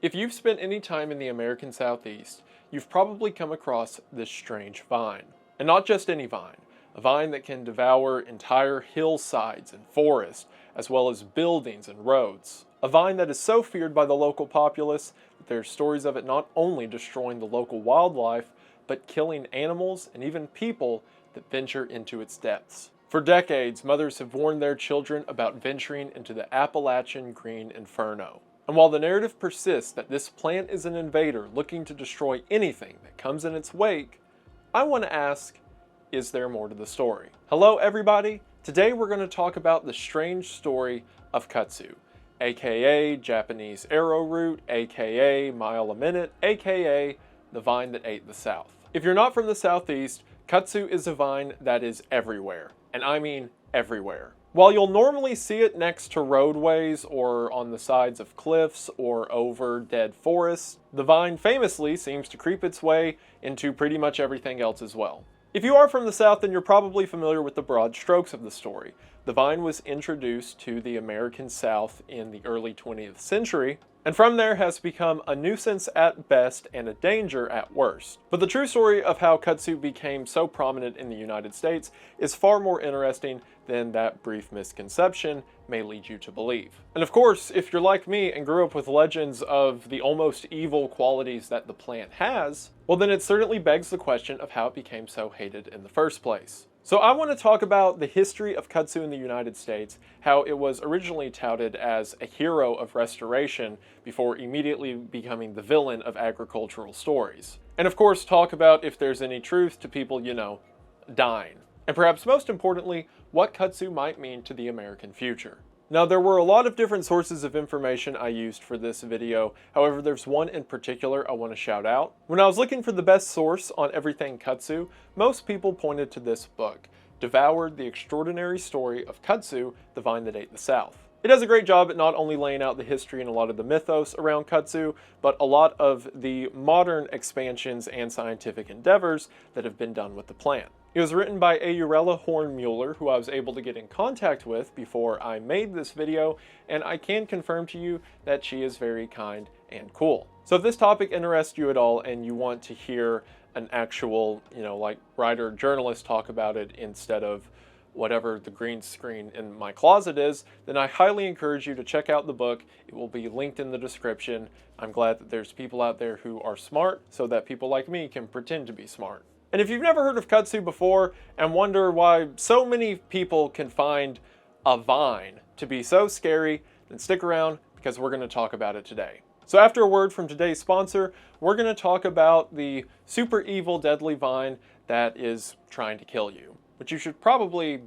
If you've spent any time in the American Southeast, you've probably come across this strange vine. And not just any vine, a vine that can devour entire hillsides and forests, as well as buildings and roads. A vine that is so feared by the local populace that there are stories of it not only destroying the local wildlife, but killing animals and even people that venture into its depths. For decades, mothers have warned their children about venturing into the Appalachian Green Inferno. And while the narrative persists that this plant is an invader looking to destroy anything that comes in its wake, I want to ask, is there more to the story? Hello everybody, today we're going to talk about the strange story of Kudzu, aka Japanese arrowroot, aka mile a minute, aka the vine that ate the South. If you're not from the Southeast, Kudzu is a vine that is everywhere, and I mean everywhere. While you'll normally see it next to roadways or on the sides of cliffs or over dead forests, the vine famously seems to creep its way into pretty much everything else as well. If you are from the South, then you're probably familiar with the broad strokes of the story. The vine was introduced to the American South in the early 20th century, and from there has become a nuisance at best and a danger at worst. But the true story of how Kudzu became so prominent in the United States is far more interesting than that brief misconception may lead you to believe. And of course, if you're like me and grew up with legends of the almost evil qualities that the plant has, well then it certainly begs the question of how it became so hated in the first place. So I want to talk about the history of Kudzu in the United States, how it was originally touted as a hero of restoration before immediately becoming the villain of agricultural stories. And of course talk about if there's any truth to people, dying. And perhaps most importantly, what Kudzu might mean to the American future. Now there were a lot of different sources of information I used for this video, however there's one in particular I want to shout out. When I was looking for the best source on everything Kudzu, most people pointed to this book, Devoured: The Extraordinary Story of Kudzu, the Vine That Ate the South. It does a great job at not only laying out the history and a lot of the mythos around Kudzu, but a lot of the modern expansions and scientific endeavors that have been done with the plant. It was written by Aurella Hornmuller, who I was able to get in contact with before I made this video, and I can confirm to you that she is very kind and cool. So if this topic interests you at all and you want to hear an actual, like writer, journalist talk about it instead of whatever the green screen in my closet is, then I highly encourage you to check out the book. It will be linked in the description. I'm glad that there's people out there who are smart so that people like me can pretend to be smart. And if you've never heard of Kudzu before and wonder why so many people can find a vine to be so scary, then stick around because we're going to talk about it today. So after a word from today's sponsor, we're going to talk about the super evil deadly vine that is trying to kill you, which you should probably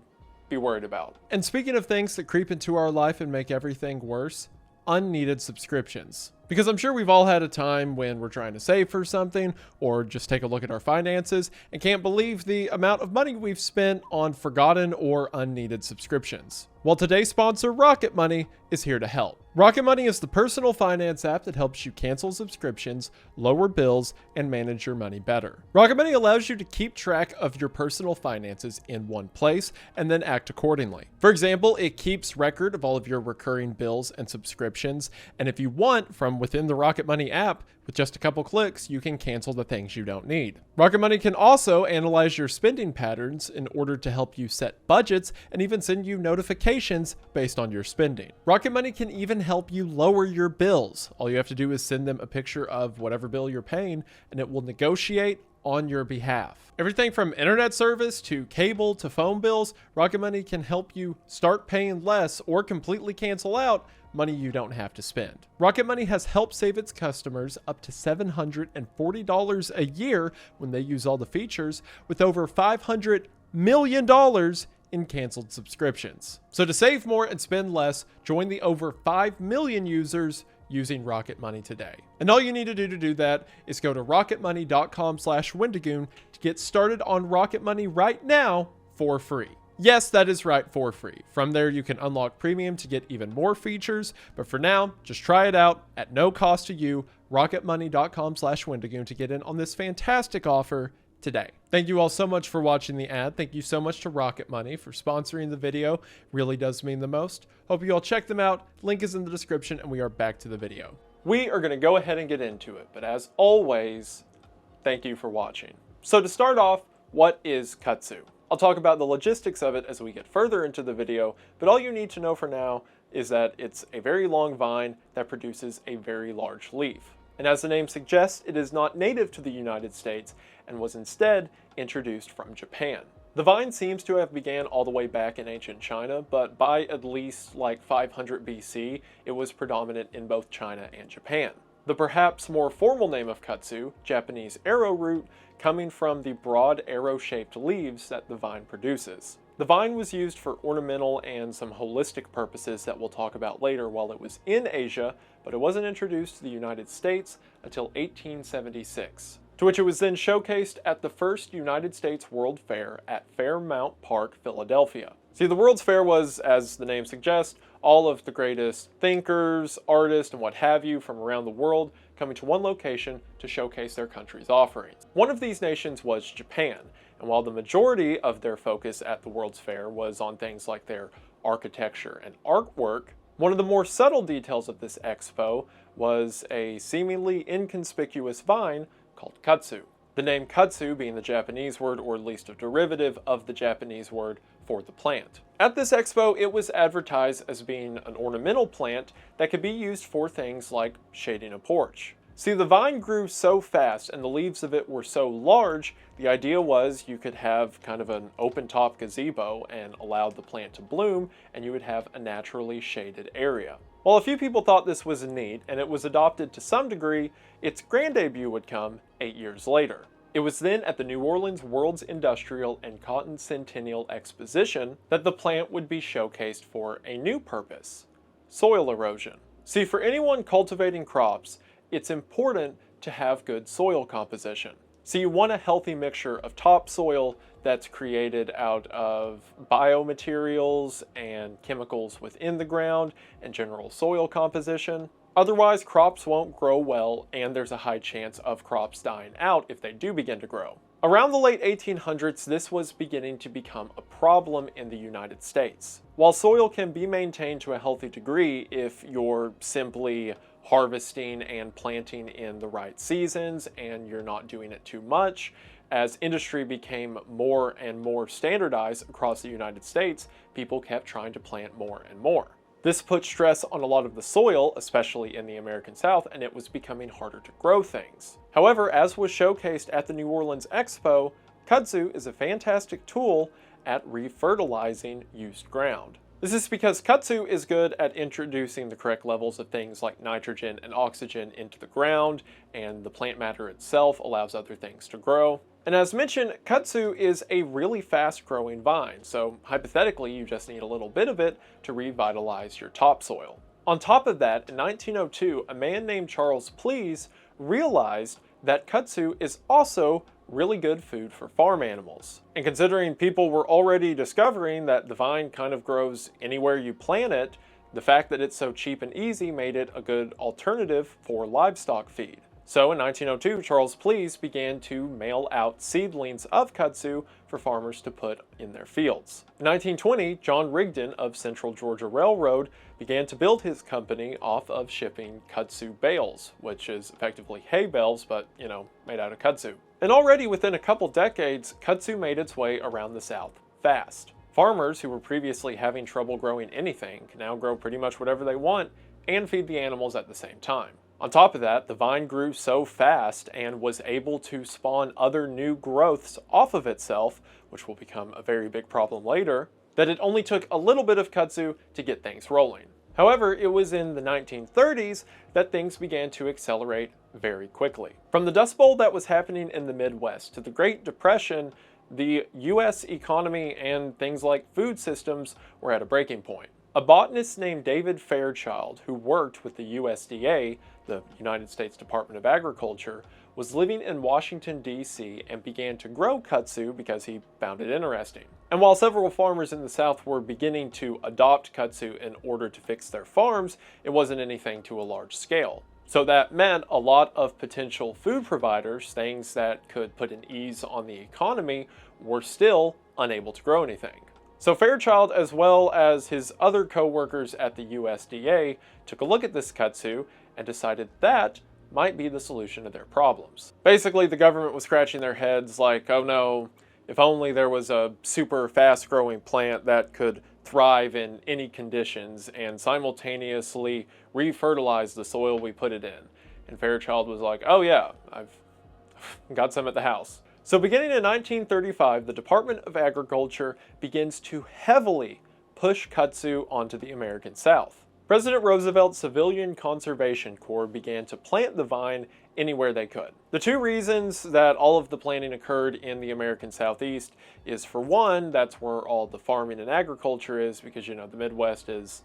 be worried about. And speaking of things that creep into our life and make everything worse, unneeded subscriptions. Because I'm sure we've all had a time when we're trying to save for something or just take a look at our finances and can't believe the amount of money we've spent on forgotten or unneeded subscriptions. Well, today's sponsor, Rocket Money, is here to help. Rocket Money is the personal finance app that helps you cancel subscriptions, lower bills, and manage your money better. Rocket Money allows you to keep track of your personal finances in one place and then act accordingly. For example, it keeps record of all of your recurring bills and subscriptions, and if you want, from within the Rocket Money app, with just a couple clicks, you can cancel the things you don't need. Rocket Money can also analyze your spending patterns in order to help you set budgets and even send you notifications based on your spending. Rocket Money can even help you lower your bills. All you have to do is send them a picture of whatever bill you're paying, and it will negotiate on your behalf. Everything from internet service to cable to phone bills, Rocket Money can help you start paying less or completely cancel out money you don't have to spend. Rocket Money has helped save its customers up to $740 a year when they use all the features, with over $500 million in canceled subscriptions. So to save more and spend less, join the over 5 million users using Rocket Money today. And all you need to do that is go to rocketmoney.com/Wendigoon to get started on Rocket Money right now for free. Yes, that is right, for free. From there, you can unlock premium to get even more features, but for now, just try it out at no cost to you, rocketmoney.com/Wendigoon to get in on this fantastic offer today. Thank you all so much for watching the ad. Thank you so much to Rocket Money for sponsoring the video. Really does mean the most. Hope you all check them out. Link is in the description, and we are back to the video. We are going to go ahead and get into it, but as always, thank you for watching. So to start off, what is kudzu? I'll talk about the logistics of it as we get further into the video, but all you need to know for now is that it's a very long vine that produces a very large leaf. And as the name suggests, it is not native to the United States and was instead introduced from Japan. The vine seems to have began all the way back in ancient China, but by at least like 500 BC, it was predominant in both China and Japan. The perhaps more formal name of kudzu, Japanese arrowroot, coming from the broad arrow-shaped leaves that the vine produces. The vine was used for ornamental and some holistic purposes that we'll talk about later while it was in Asia, but it wasn't introduced to the United States until 1876, to which it was then showcased at the first United States World Fair at Fairmount Park, Philadelphia. See, the World's Fair was, as the name suggests, all of the greatest thinkers, artists, and what have you from around the world coming to one location to showcase their country's offerings. One of these nations was Japan, and while the majority of their focus at the World's Fair was on things like their architecture and artwork, one of the more subtle details of this expo was a seemingly inconspicuous vine called kudzu. The name kudzu being the Japanese word, or at least a derivative of the Japanese word for the plant. At this expo, it was advertised as being an ornamental plant that could be used for things like shading a porch. See, the vine grew so fast and the leaves of it were so large, the idea was you could have kind of an open top gazebo and allow the plant to bloom, and you would have a naturally shaded area. While a few people thought this was neat and it was adopted to some degree, its grand debut would come 8 years later. It was then at the New Orleans World's Industrial and Cotton Centennial Exposition that the plant would be showcased for a new purpose: soil erosion. See, for anyone cultivating crops, it's important to have good soil composition. So you want a healthy mixture of topsoil that's created out of biomaterials and chemicals within the ground and general soil composition. Otherwise, crops won't grow well, and there's a high chance of crops dying out if they do begin to grow. Around the late 1800s, this was beginning to become a problem in the United States. While soil can be maintained to a healthy degree if you're simply harvesting and planting in the right seasons and you're not doing it too much, as industry became more and more standardized across the United States, people kept trying to plant more and more. This put stress on a lot of the soil, especially in the American South, and it was becoming harder to grow things. However, as was showcased at the New Orleans Expo, kudzu is a fantastic tool at refertilizing used ground. This is because kudzu is good at introducing the correct levels of things like nitrogen and oxygen into the ground, and the plant matter itself allows other things to grow. And as mentioned, kudzu is a really fast-growing vine, so hypothetically you just need a little bit of it to revitalize your topsoil. On top of that, in 1902, a man named Charles Please realized that kudzu is also really good food for farm animals. And considering people were already discovering that the vine kind of grows anywhere you plant it, the fact that it's so cheap and easy made it a good alternative for livestock feed. So in 1902, Charles Please began to mail out seedlings of kudzu for farmers to put in their fields. In 1920, John Rigdon of Central Georgia Railroad began to build his company off of shipping kudzu bales, which is effectively hay bales, but, made out of kudzu. And already within a couple decades, kudzu made its way around the South fast. Farmers who were previously having trouble growing anything can now grow pretty much whatever they want and feed the animals at the same time. On top of that, the vine grew so fast and was able to spawn other new growths off of itself, which will become a very big problem later, that it only took a little bit of kudzu to get things rolling. However, it was in the 1930s that things began to accelerate very quickly. From the Dust Bowl that was happening in the Midwest to the Great Depression, the US economy and things like food systems were at a breaking point. A botanist named David Fairchild, who worked with the USDA, the United States Department of Agriculture, was living in Washington, D.C. and began to grow kudzu because he found it interesting. And while several farmers in the South were beginning to adopt kudzu in order to fix their farms, it wasn't anything to a large scale. So that meant a lot of potential food providers, things that could put an ease on the economy, were still unable to grow anything. So Fairchild, as well as his other co-workers at the USDA, took a look at this kudzu and decided that might be the solution to their problems. Basically, the government was scratching their heads like, oh no, if only there was a super fast-growing plant that could thrive in any conditions and simultaneously refertilize the soil we put it in. And Fairchild was like, oh yeah, I've got some at the house. So beginning in 1935, the Department of Agriculture begins to heavily push kudzu onto the American South. President Roosevelt's Civilian Conservation Corps began to plant the vine anywhere they could. The two reasons that all of the planting occurred in the American Southeast is, for one, that's where all the farming and agriculture is, because, you know, the Midwest is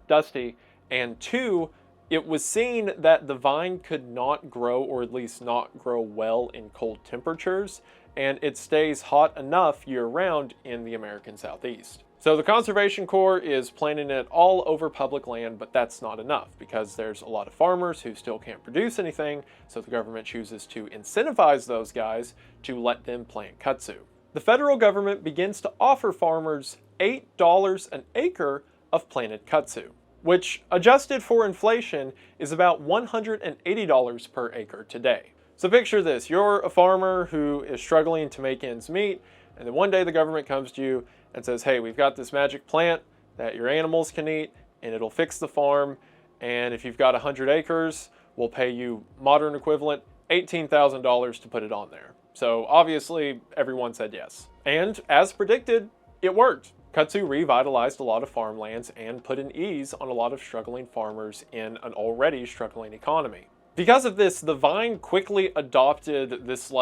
dusty, and two, it was seen that the vine could not grow, or at least not grow well, in cold temperatures, and it stays hot enough year-round in the American Southeast. So the Conservation Corps is planting it all over public land, but that's not enough because there's a lot of farmers who still can't produce anything, so the government chooses to incentivize those guys to let them plant kudzu. The federal government begins to offer farmers $8 an acre of planted kudzu, which, adjusted for inflation, is about $180 per acre today. So picture this, you're a farmer who is struggling to make ends meet, and then one day the government comes to you and says, hey, we've got this magic plant that your animals can eat, and it'll fix the farm, and if you've got 100 acres, we'll pay you modern equivalent $18,000 to put it on there. So obviously, everyone said yes. And as predicted, it worked. Kudzu revitalized a lot of farmlands and put an ease on a lot of struggling farmers in an already struggling economy. Because of this, the vine quickly adopted this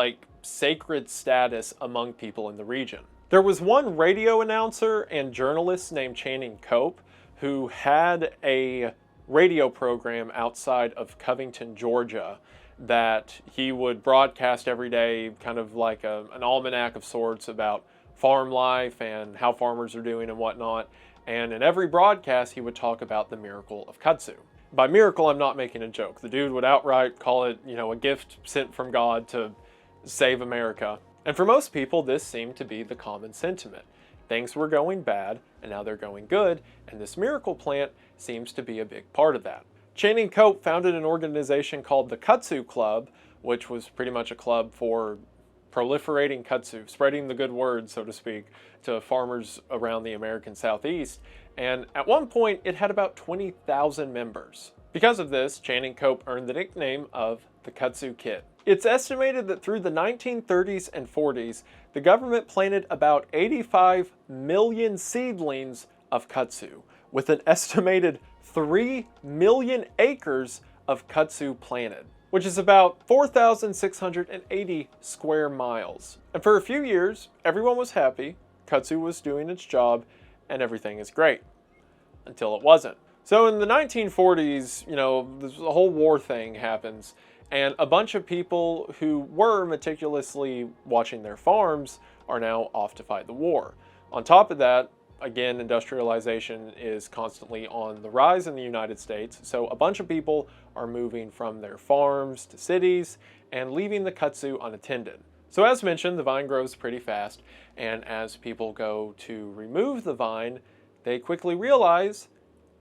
sacred status among people in the region. There was one radio announcer and journalist named Channing Cope who had a radio program outside of Covington, Georgia, that he would broadcast every day, kind of like an almanac of sorts about farm life and how farmers are doing and whatnot. And in every broadcast, he would talk about the miracle of kudzu. By miracle, I'm not making a joke. The dude would outright call it, a gift sent from God to save America. And for most people, this seemed to be the common sentiment. Things were going bad, and now they're going good, and this miracle plant seems to be a big part of that. Channing Cope founded an organization called the Kudzu Club, which was pretty much a club for proliferating kudzu, spreading the good word, so to speak, to farmers around the American Southeast. And at one point, it had about 20,000 members. Because of this, Channing Cope earned the nickname of the Kudzu Kid. It's estimated that through the 1930s and 40s, the government planted about 85 million seedlings of kudzu, with an estimated 3 million acres of kudzu planted, which is about 4,680 square miles. And for a few years, everyone was happy, kudzu was doing its job, and everything is great. Until it wasn't. So in the 1940s, the whole war thing happens, and a bunch of people who were meticulously watching their farms are now off to fight the war. On top of that, again, industrialization is constantly on the rise in the United States, so a bunch of people are moving from their farms to cities and leaving the kudzu unattended. So as mentioned, the vine grows pretty fast, and as people go to remove the vine, they quickly realize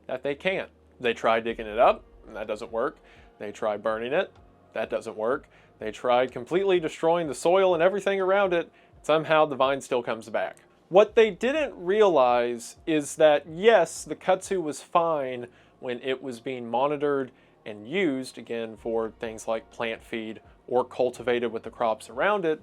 that they can't. They try digging it up, and that doesn't work. They try burning it, that doesn't work. They try completely destroying the soil and everything around it, somehow the vine still comes back. What they didn't realize is that yes, the kudzu was fine when it was being monitored and used, again, for things like plant feed or cultivated with the crops around it.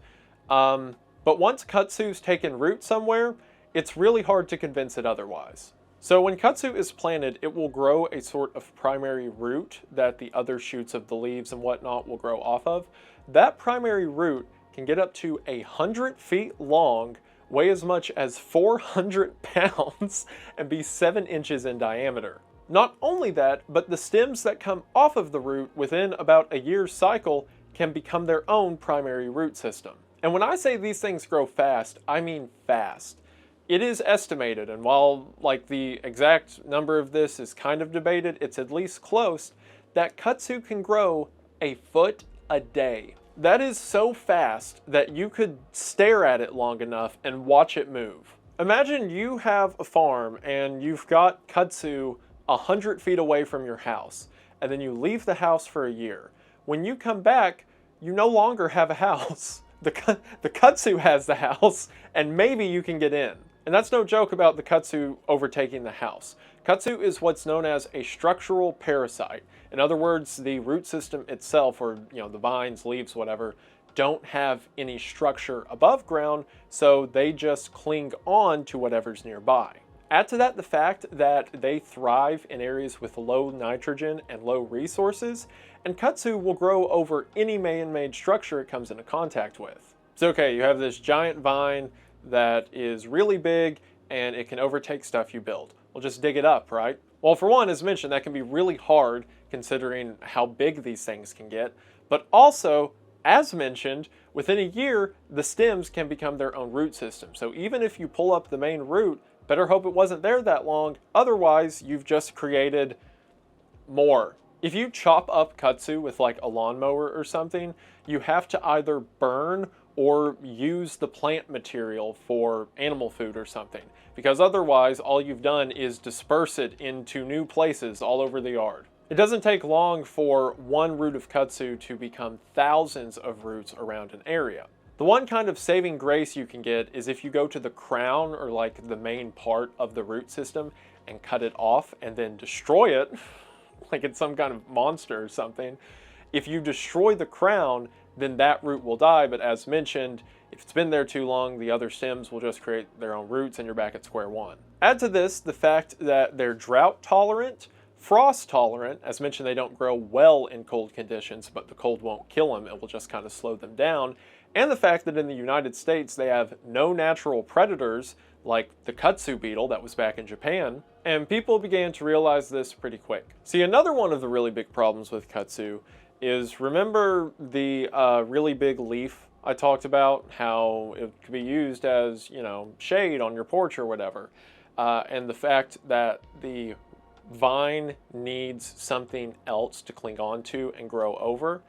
But once kudzu's taken root somewhere, it's really hard to convince it otherwise. So when kudzu is planted, it will grow a sort of primary root that the other shoots of the leaves and whatnot will grow off of. That primary root can get up to 100 feet long, weigh as much as 400 pounds, and be 7 inches in diameter. Not only that, but the stems that come off of the root within about a year's cycle can become their own primary root system. And when I say these things grow fast, I mean fast. It is estimated, and while the exact number of this is kind of debated, it's at least close, that kudzu can grow a foot a day. That is so fast that you could stare at it long enough and watch it move. Imagine you have a farm and you've got kudzu 100 feet away from your house, and then you leave the house for a year. When you come back, you no longer have a house. The Kudzu has the house, and maybe you can get in. And that's no joke about the Kudzu overtaking the house. Kudzu is what's known as a structural parasite. In other words, the root system itself, or the vines, leaves, whatever, don't have any structure above ground, so they just cling on to whatever's nearby. Add to that the fact that they thrive in areas with low nitrogen and low resources, and Kudzu will grow over any man-made structure it comes into contact with. So okay, you have this giant vine that is really big and it can overtake stuff you build. Well, just dig it up, right? Well, for one, as mentioned, that can be really hard considering how big these things can get, but also, as mentioned, within a year, the stems can become their own root system. So even if you pull up the main root, better hope it wasn't there that long, otherwise you've just created more. If you chop up Kudzu with like a lawnmower or something, you have to either burn or use the plant material for animal food or something, because otherwise all you've done is disperse it into new places all over the yard. It doesn't take long for one root of Kudzu to become thousands of roots around an area. The one kind of saving grace you can get is if you go to the crown, or like the main part of the root system, and cut it off and then destroy it, like it's some kind of monster or something. If you destroy the crown, then that root will die, but as mentioned, if it's been there too long, the other stems will just create their own roots and you're back at square one. Add to this the fact that they're drought tolerant, frost tolerant. As mentioned, they don't grow well in cold conditions, but the cold won't kill them, it will just kind of slow them down. And the fact that in the United States they have no natural predators like the Kudzu beetle that was back in Japan, and people began to realize this pretty quick. See, another one of the really big problems with Kudzu is, remember the really big leaf I talked about, how it could be used as, shade on your porch or whatever, and the fact that the vine needs something else to cling on to and grow over.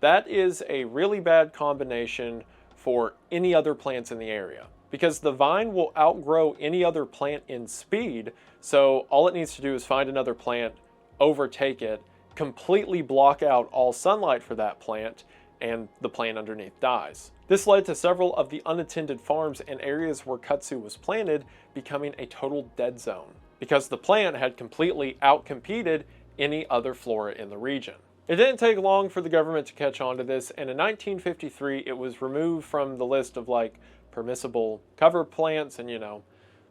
That is a really bad combination for any other plants in the area, because the vine will outgrow any other plant in speed, so all it needs to do is find another plant, overtake it, completely block out all sunlight for that plant, and the plant underneath dies. This led to several of the unattended farms and areas where Kudzu was planted becoming a total dead zone, because the plant had completely outcompeted any other flora in the region. It didn't take long for the government to catch on to this, and in 1953 it was removed from the list of permissible cover plants and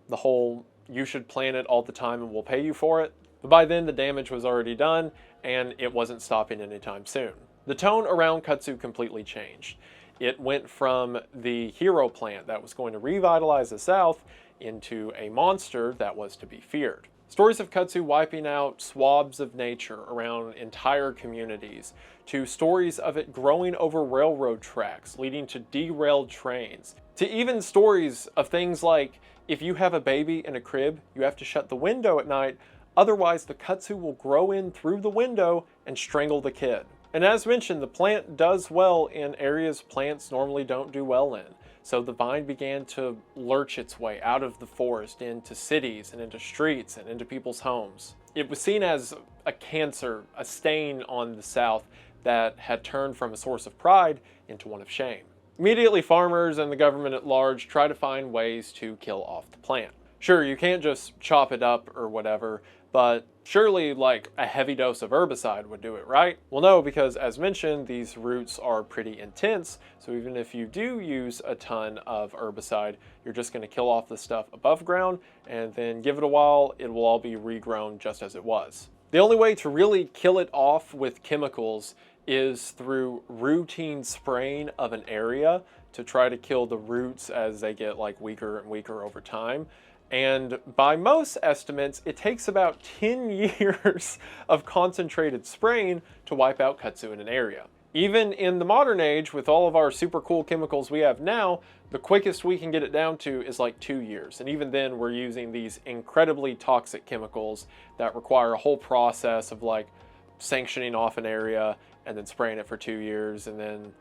the whole you should plant it all the time and we'll pay you for it. But by then the damage was already done and it wasn't stopping anytime soon. The tone around Kudzu completely changed. It went from the hero plant that was going to revitalize the South into a monster that was to be feared. Stories of Kudzu wiping out swabs of nature around entire communities, to stories of it growing over railroad tracks, leading to derailed trains, to even stories of things like, if you have a baby in a crib, you have to shut the window at night, otherwise the Kudzu will grow in through the window and strangle the kid. And as mentioned, the plant does well in areas plants normally don't do well in. So the vine began to lurch its way out of the forest into cities and into streets and into people's homes. It was seen as a cancer, a stain on the South that had turned from a source of pride into one of shame. Immediately, farmers and the government at large try to find ways to kill off the plant. Sure, you can't just chop it up or whatever, but surely a heavy dose of herbicide would do it, right? Well, no, because as mentioned, these roots are pretty intense, so even if you do use a ton of herbicide, you're just going to kill off the stuff above ground, and then give it a while, it will all be regrown just as it was. The only way to really kill it off with chemicals is through routine spraying of an area to try to kill the roots as they get weaker and weaker over time. And by most estimates, it takes about 10 years of concentrated spraying to wipe out Kudzu in an area. Even in the modern age, with all of our super cool chemicals we have now, the quickest we can get it down to is 2 years. And even then, we're using these incredibly toxic chemicals that require a whole process of sanctioning off an area and then spraying it for 2 years and then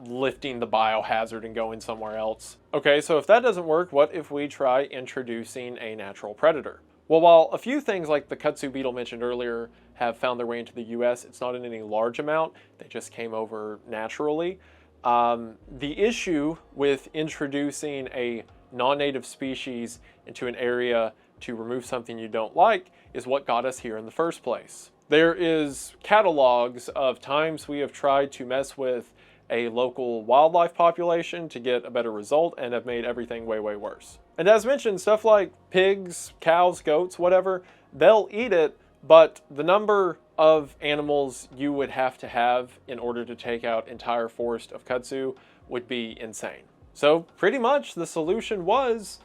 lifting the biohazard and going somewhere else. Okay, so if that doesn't work, what if we try introducing a natural predator? Well, while a few things like the kudzu beetle mentioned earlier have found their way into the US, it's not in any large amount. They just came over naturally. The issue with introducing a non-native species into an area to remove something you don't like is what got us here in the first place. There is catalogs of times we have tried to mess with a local wildlife population to get a better result and have made everything way, way worse. And as mentioned, stuff like pigs, cows, goats, whatever, they'll eat it, but the number of animals you would have to have in order to take out entire forest of kudzu would be insane. So pretty much the solution was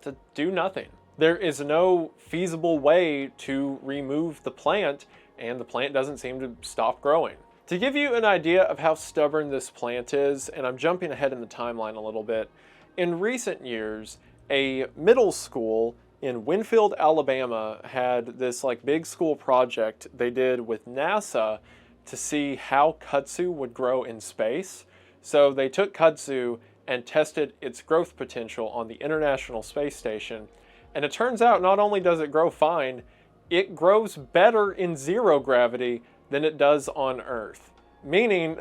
to do nothing. There is no feasible way to remove the plant, and the plant doesn't seem to stop growing. To give you an idea of how stubborn this plant is, and I'm jumping ahead in the timeline a little bit, in recent years, a middle school in Winfield, Alabama had this like big school project they did with NASA to see how kudzu would grow in space. So they took kudzu and tested its growth potential on the International Space Station. And it turns out not only does it grow fine, it grows better in zero gravity than it does on Earth. Meaning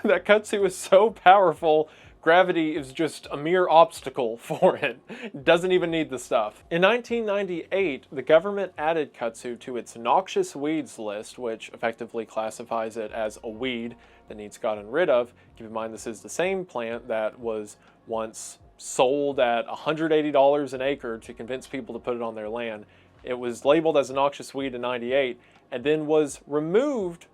that kudzu is so powerful, gravity is just a mere obstacle for it. It doesn't even need the stuff. In 1998, the government added kudzu to its noxious weeds list, which effectively classifies it as a weed that needs gotten rid of. Keep in mind this is the same plant that was once sold at $180 an acre to convince people to put it on their land. It was labeled as a noxious weed in '98 and then was removed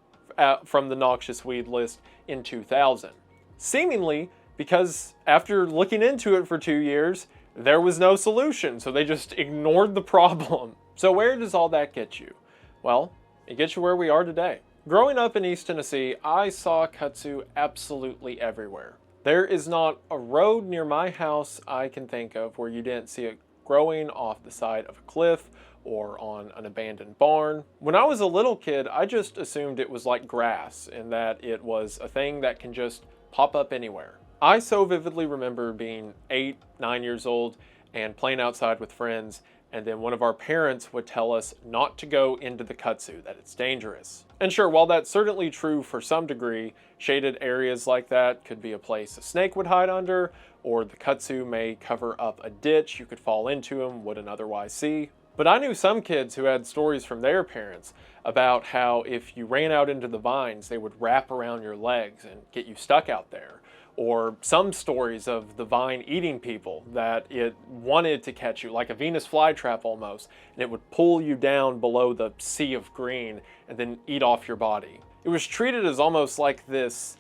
from the noxious weed list in 2000. Seemingly because after looking into it for 2 years, there was no solution, so they just ignored the problem. So where does all that get you? Well, it gets you where we are today. Growing up in East Tennessee, I saw kudzu absolutely everywhere. There is not a road near my house I can think of where you didn't see it growing off the side of a cliff or on an abandoned barn. When I was a little kid, I just assumed it was like grass and that it was a thing that can just pop up anywhere. I so vividly remember being 8, 9 years old and playing outside with friends, and then one of our parents would tell us not to go into the kudzu, that it's dangerous. And sure, while that's certainly true for some degree, shaded areas like that could be a place a snake would hide under, or the kudzu may cover up a ditch you could fall into and wouldn't otherwise see. But I knew some kids who had stories from their parents about how if you ran out into the vines, they would wrap around your legs and get you stuck out there. Or some stories of the vine eating people, that it wanted to catch you, like a Venus flytrap almost, and it would pull you down below the sea of green and then eat off your body. It was treated as almost like this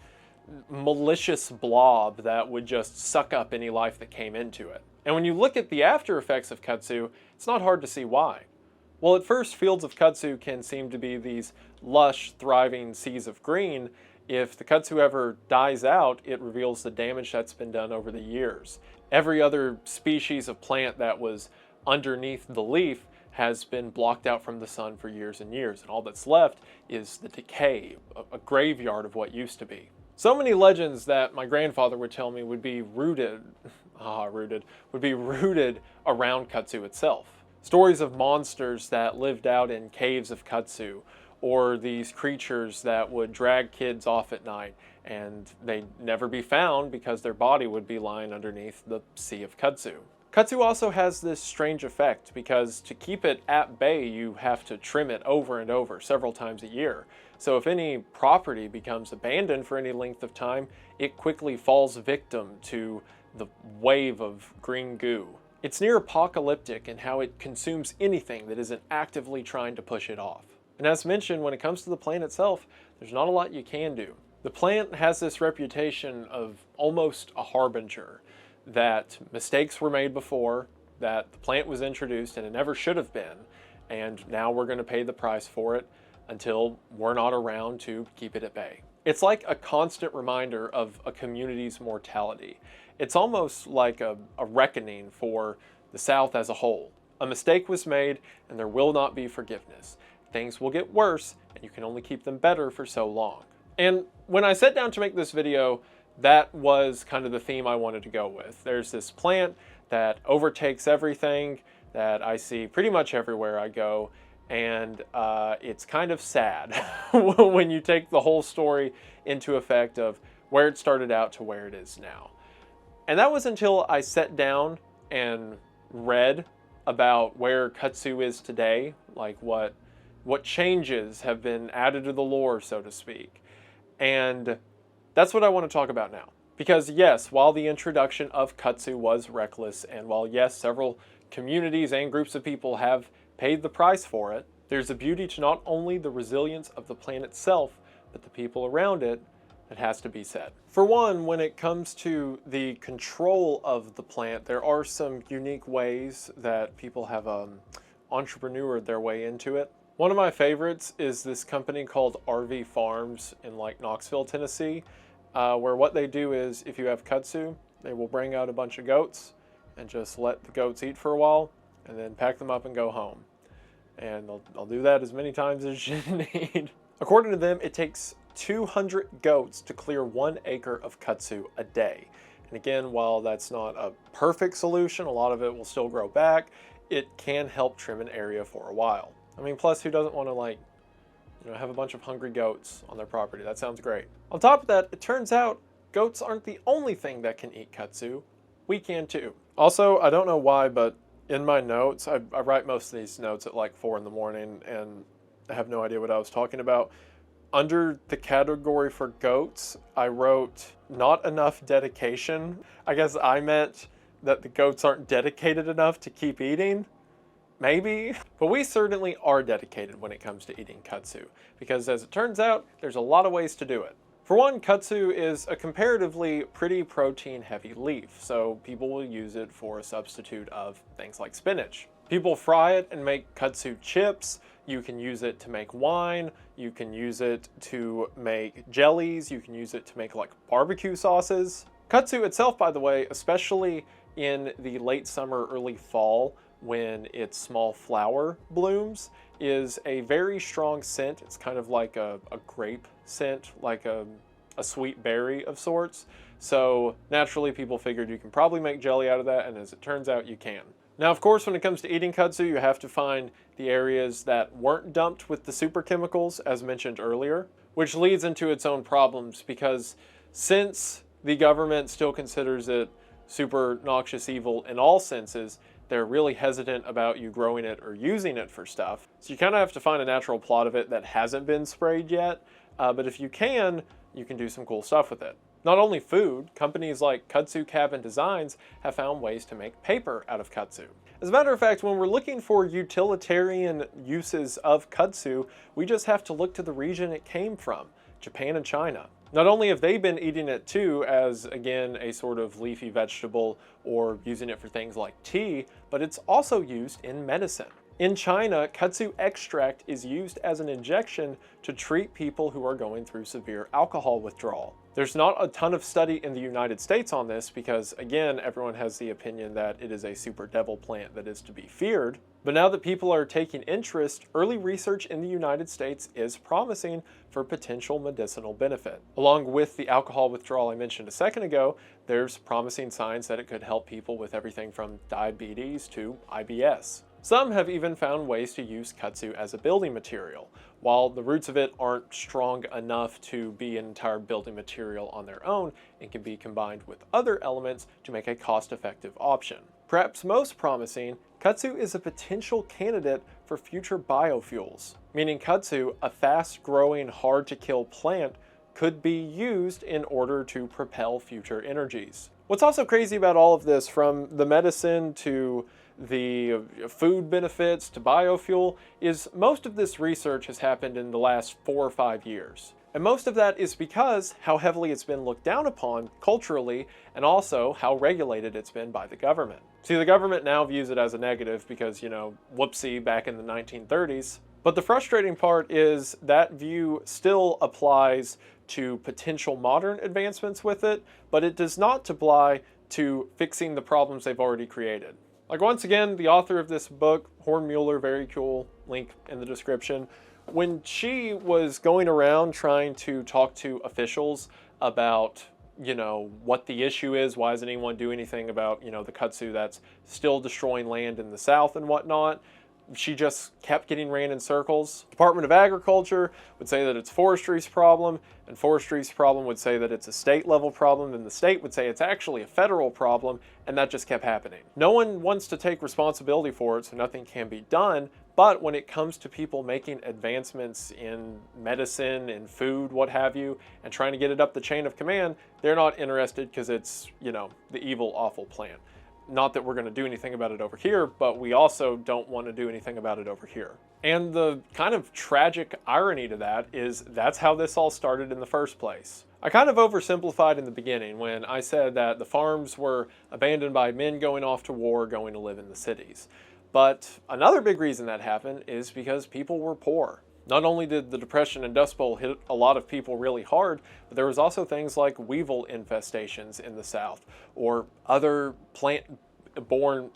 malicious blob that would just suck up any life that came into it. And when you look at the after effects of kudzu, it's not hard to see why. Well, at first, fields of kudzu can seem to be these lush, thriving seas of green. If the kudzu ever dies out, it reveals the damage that's been done over the years. Every other species of plant that was underneath the leaf has been blocked out from the sun for years and years, and all that's left is the decay, a graveyard of what used to be. So many legends that my grandfather would tell me would be rooted around kudzu itself. Stories of monsters that lived out in caves of kudzu, or these creatures that would drag kids off at night and they'd never be found because their body would be lying underneath the sea of kudzu. Kudzu also has this strange effect because to keep it at bay, you have to trim it over and over several times a year. So if any property becomes abandoned for any length of time, it quickly falls victim to the wave of green goo. It's near apocalyptic in how it consumes anything that isn't actively trying to push it off. And as mentioned, when it comes to the plant itself, there's not a lot you can do. The plant has this reputation of almost a harbinger, that mistakes were made before, that the plant was introduced and it never should have been, and now we're going to pay the price for it until we're not around to keep it at bay. It's like a constant reminder of a community's mortality. It's almost like a reckoning for the South as a whole. A mistake was made and there will not be forgiveness. Things will get worse and you can only keep them better for so long. And when I sat down to make this video, that was kind of the theme I wanted to go with. There's this plant that overtakes everything. that I see pretty much everywhere I go, and it's kind of sad when you take the whole story into effect of where it started out to where it is now. And that was until I sat down and read about where Kudzu is today, like what changes have been added to the lore, so to speak. And that's what I want to talk about now. Because yes, while the introduction of Kudzu was reckless, and while yes, several communities and groups of people have paid the price for it, there's a beauty to not only the resilience of the plant itself, but the people around it that has to be said. For one, when it comes to the control of the plant, there are some unique ways that people have entrepreneured their way into it. One of my favorites is this company called RV Farms in like Knoxville, Tennessee, where what they do is if you have Kudzu, they will bring out a bunch of goats and just let the goats eat for a while and then pack them up and go home. And they'll do that as many times as you need. According to them, it takes 200 goats to clear 1 acre of Kudzu a day. And again, while that's not a perfect solution, a lot of it will still grow back, it can help trim an area for a while. I mean, plus who doesn't want to have a bunch of hungry goats on their property? That sounds great. On top of that, it turns out goats aren't the only thing that can eat Kudzu. We can too. Also, I don't know why, but in my notes, I write most of these notes at like 4 in the morning and I have no idea what I was talking about. Under the category for goats, I wrote not enough dedication. I guess I meant that the goats aren't dedicated enough to keep eating. Maybe. But we certainly are dedicated when it comes to eating Kudzu, because as it turns out, there's a lot of ways to do it. For one, Kudzu is a comparatively pretty protein-heavy leaf, so people will use it for a substitute of things like spinach. People fry it and make Kudzu chips. You can use it to make wine. You can use it to make jellies. You can use it to make like barbecue sauces. Kudzu itself, by the way, especially in the late summer, early fall, when its small flower blooms, is a very strong scent. It's kind of like a grape scent, like a sweet berry of sorts. So naturally people figured you can probably make jelly out of that, and as it turns out, you can. Now, of course, when it comes to eating Kudzu, you have to find the areas that weren't dumped with the super chemicals, as mentioned earlier, which leads into its own problems, because since the government still considers it super noxious evil in all senses, they're really hesitant about you growing it or using it for stuff. So you kind of have to find a natural plot of it that hasn't been sprayed yet, but if you can do some cool stuff with it. Not only food, companies like Kudzu Cabin Designs have found ways to make paper out of Kudzu. As a matter of fact, when we're looking for utilitarian uses of Kudzu, we just have to look to the region it came from, Japan and China. Not only have they been eating it too as, again, a sort of leafy vegetable or using it for things like tea, but it's also used in medicine. In China, Kudzu extract is used as an injection to treat people who are going through severe alcohol withdrawal. There's not a ton of study in the United States on this because, again, everyone has the opinion that it is a super devil plant that is to be feared. But now that people are taking interest, early research in the United States is promising for potential medicinal benefit. Along with the alcohol withdrawal I mentioned a second ago, there's promising signs that it could help people with everything from diabetes to IBS. Some have even found ways to use Kudzu as a building material. While the roots of it aren't strong enough to be an entire building material on their own, it can be combined with other elements to make a cost-effective option. Perhaps most promising, Kudzu is a potential candidate for future biofuels, meaning Kudzu, a fast-growing, hard-to-kill plant, could be used in order to propel future energies. What's also crazy about all of this, from the medicine to the food benefits to biofuel, is most of this research has happened in the last 4 or 5 years. And most of that is because how heavily it's been looked down upon culturally, and also how regulated it's been by the government. See, the government now views it as a negative because, whoopsie, back in the 1930s. But the frustrating part is that view still applies to potential modern advancements with it, but it does not apply to fixing the problems they've already created. Like, once again, the author of this book, Hornmuller, very cool, link in the description, when she was going around trying to talk to officials about what the issue is. Why doesn't anyone do anything about, the kudzu that's still destroying land in the South and whatnot? She just kept getting ran in circles. Department of Agriculture would say that it's forestry's problem, and forestry's problem would say that it's a state level problem, and the state would say it's actually a federal problem, and that just kept happening. No one wants to take responsibility for it, so nothing can be done. But when it comes to people making advancements in medicine, in food, what have you, and trying to get it up the chain of command, they're not interested because it's, the evil, awful plan. Not that we're going to do anything about it over here, but we also don't want to do anything about it over here. And the kind of tragic irony to that is that's how this all started in the first place. I kind of oversimplified in the beginning when I said that the farms were abandoned by men going off to war, going to live in the cities. But another big reason that happened is because people were poor. Not only did the Depression and Dust Bowl hit a lot of people really hard, but there was also things like weevil infestations in the South, or other plant-borne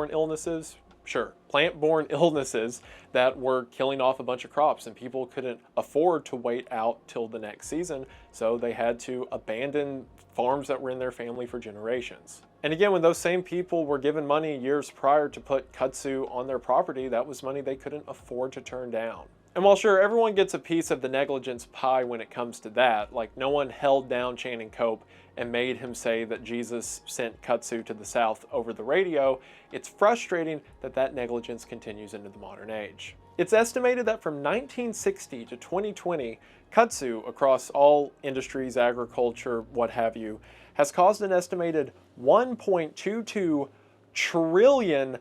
illnesses? Sure, plant-borne illnesses that were killing off a bunch of crops, and people couldn't afford to wait out till the next season, so they had to abandon farms that were in their family for generations. And again, when those same people were given money years prior to put kudzu on their property, that was money they couldn't afford to turn down. And while sure, everyone gets a piece of the negligence pie when it comes to that, like no one held down Channing Cope and made him say that Jesus sent kudzu to the South over the radio, it's frustrating that that negligence continues into the modern age. It's estimated that from 1960 to 2020, kudzu across all industries, agriculture, what have you, has caused an estimated $1.22 trillion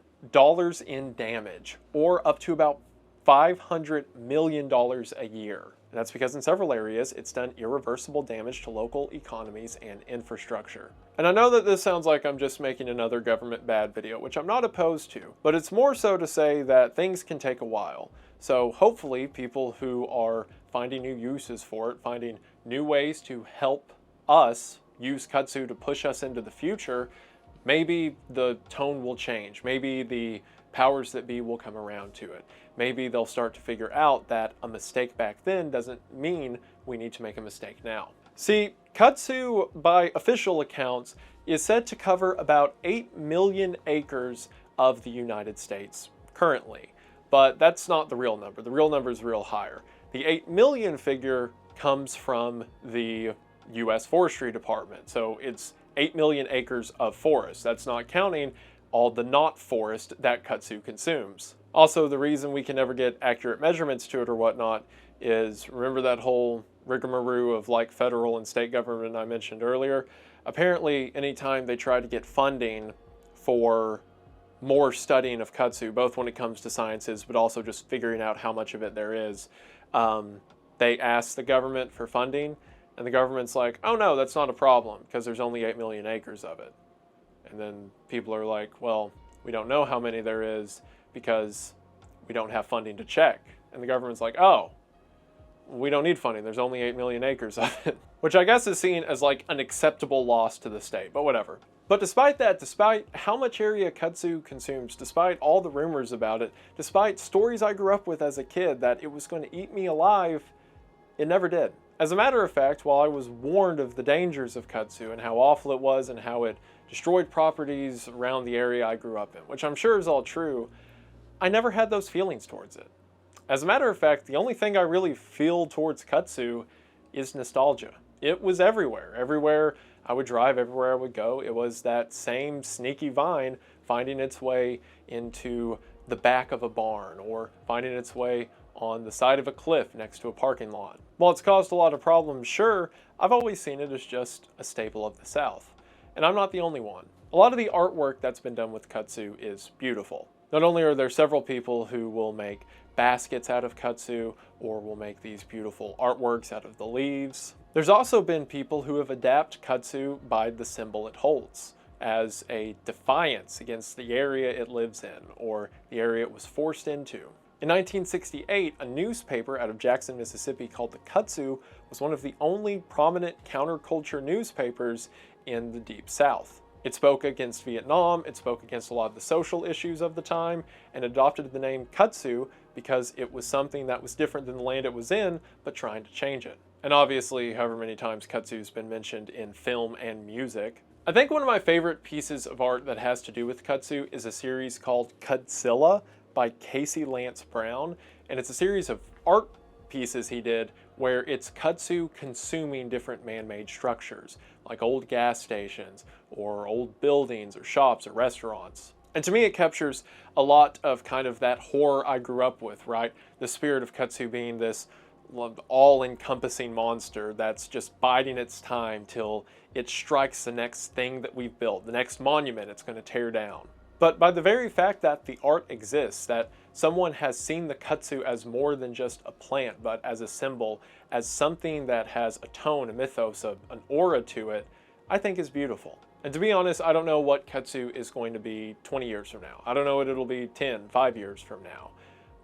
in damage, or up to about $500 million a year. And that's because in several areas, it's done irreversible damage to local economies and infrastructure. And I know that this sounds like I'm just making another government bad video, which I'm not opposed to, but it's more so to say that things can take a while. So hopefully people who are finding new uses for it, finding new ways to help us use kudzu to push us into the future, maybe the tone will change. Maybe the powers that be will come around to it. Maybe they'll start to figure out that a mistake back then doesn't mean we need to make a mistake now. See, kudzu, by official accounts, is said to cover about 8 million acres of the United States currently. But that's not the real number. The real number is real higher. The 8 million figure comes from the U.S. Forestry Department. So it's 8 million acres of forest. That's not counting all the not forest that kudzu consumes. Also, the reason we can never get accurate measurements to it or whatnot is, remember that whole rigmarole of like federal and state government I mentioned earlier? Apparently, anytime they try to get funding for more studying of kudzu, both when it comes to sciences, but also just figuring out how much of it there is, they ask the government for funding, and the government's like, oh no, that's not a problem, because there's only 8 million acres of it. And then people are like, well, we don't know how many there is because we don't have funding to check. And the government's like, oh, we don't need funding, there's only 8 million acres of it. Which I guess is seen as like an acceptable loss to the state, but whatever. But despite that, despite how much area kudzu consumes, despite all the rumors about it, despite stories I grew up with as a kid that it was going to eat me alive, it never did. As a matter of fact, while I was warned of the dangers of kudzu and how awful it was and how it destroyed properties around the area I grew up in, which I'm sure is all true, I never had those feelings towards it. As a matter of fact, the only thing I really feel towards kudzu is nostalgia. It was everywhere. Everywhere I would drive, everywhere I would go, it was that same sneaky vine finding its way into the back of a barn or finding its way on the side of a cliff next to a parking lot. While it's caused a lot of problems, sure, I've always seen it as just a staple of the South. And I'm not the only one. A lot of the artwork that's been done with kudzu is beautiful. Not only are there several people who will make baskets out of kudzu or will make these beautiful artworks out of the leaves, there's also been people who have adapted kudzu by the symbol it holds as a defiance against the area it lives in or the area it was forced into. In 1968, a newspaper out of Jackson, Mississippi called the Kudzu was one of the only prominent counterculture newspapers in the Deep South. It spoke against Vietnam, it spoke against a lot of the social issues of the time, and adopted the name Kudzu because it was something that was different than the land it was in, but trying to change it. And obviously, however many times Kudzu's been mentioned in film and music. I think one of my favorite pieces of art that has to do with Kudzu is a series called Kudzilla by Casey Lance Brown, and it's a series of art pieces he did where it's Kudzu consuming different man-made structures, like old gas stations, or old buildings, or shops, or restaurants. And to me, it captures a lot of kind of that horror I grew up with, right? The spirit of Kudzu being this all-encompassing monster that's just biding its time till it strikes the next thing that we've built, the next monument it's going to tear down. But by the very fact that the art exists, that someone has seen the Kudzu as more than just a plant, but as a symbol, as something that has a tone, a mythos, an aura to it, I think is beautiful. And to be honest, I don't know what Kudzu is going to be 20 years from now. I don't know what it'll be 10, 5 years from now.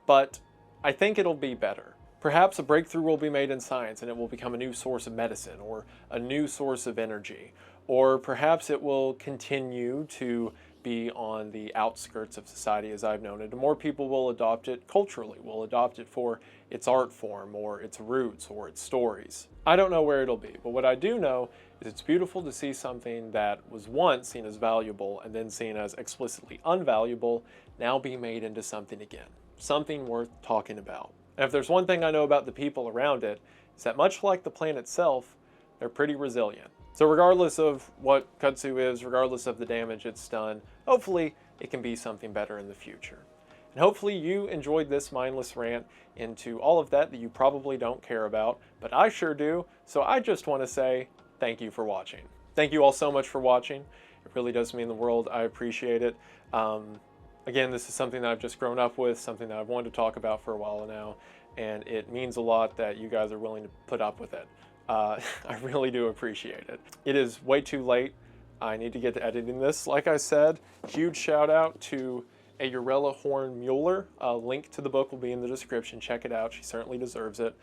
But I think it'll be better. Perhaps a breakthrough will be made in science and it will become a new source of medicine or a new source of energy. Or perhaps it will continue to be on the outskirts of society as I've known it. And more people will adopt it culturally, will adopt it for its art form or its roots or its stories. I don't know where it'll be, but what I do know is it's beautiful to see something that was once seen as valuable and then seen as explicitly unvaluable now be made into something again, something worth talking about. And if there's one thing I know about the people around it, is that much like the plant itself, they're pretty resilient. So regardless of what Kudzu is, regardless of the damage it's done, hopefully it can be something better in the future. And hopefully you enjoyed this mindless rant into all of that you probably don't care about, but I sure do. So I just want to say thank you for watching. Thank you all so much for watching. It really does mean the world. I appreciate it. Again, this is something that I've just grown up with, something that I've wanted to talk about for a while now, and it means a lot that you guys are willing to put up with it. I really do appreciate it. It is way too late. I need to get to editing this. Like I said, huge shout out to a Urella Horn Mueller. A link to the book will be in the description. Check it out. She certainly deserves it.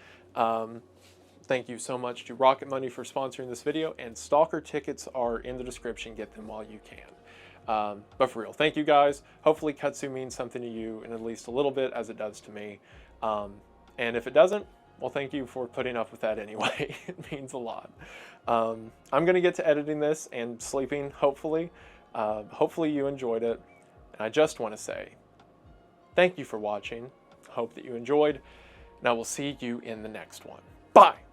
Thank you so much to Rocket Money for sponsoring this video, and Stalker tickets are in the description. Get them while you can. But for real, thank you guys. Hopefully Kudzu means something to you in at least a little bit as it does to me. And if it doesn't, well, thank you for putting up with that anyway. It means a lot. I'm going to get to editing this and sleeping, hopefully. Hopefully you enjoyed it. And I just want to say thank you for watching. Hope that you enjoyed. And I will see you in the next one. Bye!